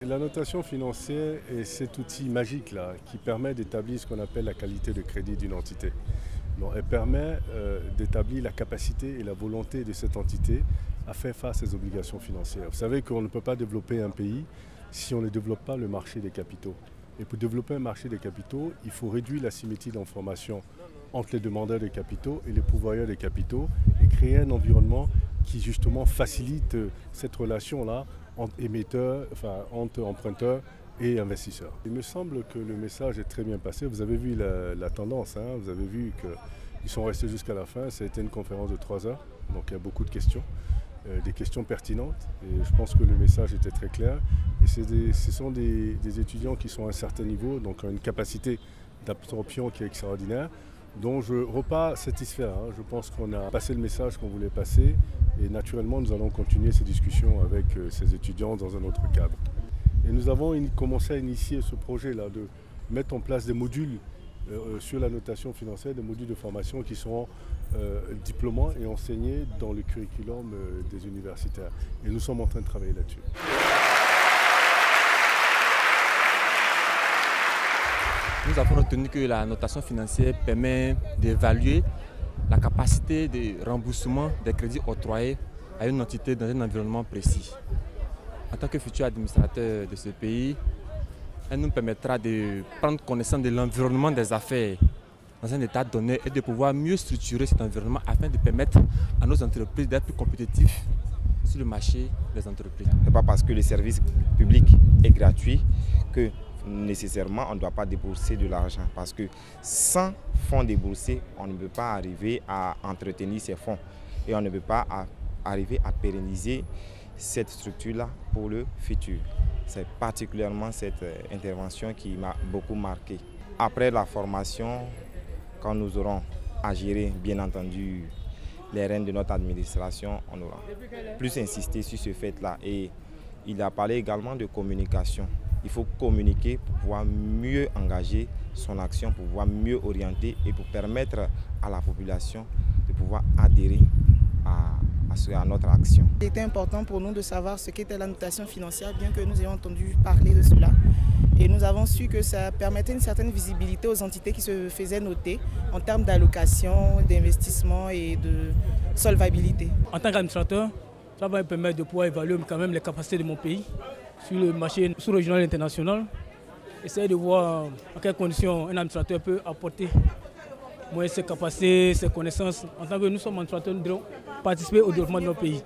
La notation financière est cet outil magique là, qui permet d'établir ce qu'on appelle la qualité de crédit d'une entité. Donc, elle permet d'établir la capacité et la volonté de cette entité à faire face à ses obligations financières. Vous savez qu'on ne peut pas développer un pays si on ne développe pas le marché des capitaux. Et pour développer un marché des capitaux, il faut réduire l'asymétrie d'information entre les demandeurs de capitaux et les pourvoyeurs de capitaux et créer un environnement qui justement facilite cette relation-là entre émetteurs, entre emprunteurs et investisseurs. Il me semble que le message est très bien passé. Vous avez vu la tendance, hein. Vous avez vu qu'ils sont restés jusqu'à la fin. Ça a été une conférence de 3 heures, donc il y a beaucoup de questions, des questions pertinentes. Et je pense que le message était très clair. Et ce sont des étudiants qui sont à un certain niveau, donc une capacité d'absorption qui est extraordinaire, dont je repars satisfait. Hein. Je pense qu'on a passé le message qu'on voulait passer et naturellement nous allons continuer ces discussions avec ces étudiants dans un autre cadre. Et nous avons commencé à initier ce projet-là de mettre en place des modules sur la notation financière, des modules de formation qui seront diplômants et enseignés dans le curriculum des universitaires. Et nous sommes en train de travailler là-dessus. Nous avons retenu que la notation financière permet d'évaluer la capacité de remboursement des crédits octroyés à une entité dans un environnement précis. En tant que futur administrateur de ce pays, elle nous permettra de prendre connaissance de l'environnement des affaires dans un état donné et de pouvoir mieux structurer cet environnement afin de permettre à nos entreprises d'être plus compétitifs sur le marché des entreprises. Ce n'est pas parce que le service public est gratuit que nécessairement on ne doit pas débourser de l'argent, parce que sans fonds déboursés, on ne peut pas arriver à entretenir ces fonds et on ne peut pas arriver à pérenniser cette structure-là pour le futur. C'est particulièrement cette intervention qui m'a beaucoup marqué. Après la formation, quand nous aurons à gérer, bien entendu, les rênes de notre administration, on aura plus insisté sur ce fait-là. Et il a parlé également de communication. Il faut communiquer pour pouvoir mieux engager son action, pour pouvoir mieux orienter et pour permettre à la population de pouvoir adhérer à notre action. Il était important pour nous de savoir ce qu'était la notation financière, bien que nous ayons entendu parler de cela. Et nous avons su que ça permettait une certaine visibilité aux entités qui se faisaient noter en termes d'allocation, d'investissement et de solvabilité. En tant qu'administrateur, ça va me permettre de pouvoir évaluer quand même les capacités de mon pays sur le marché sous-régional et international. Essayer de voir en quelles conditions un administrateur peut apporter ses capacités, ses connaissances. En tant que nous sommes administrateurs, nous devons participer au développement de notre pays.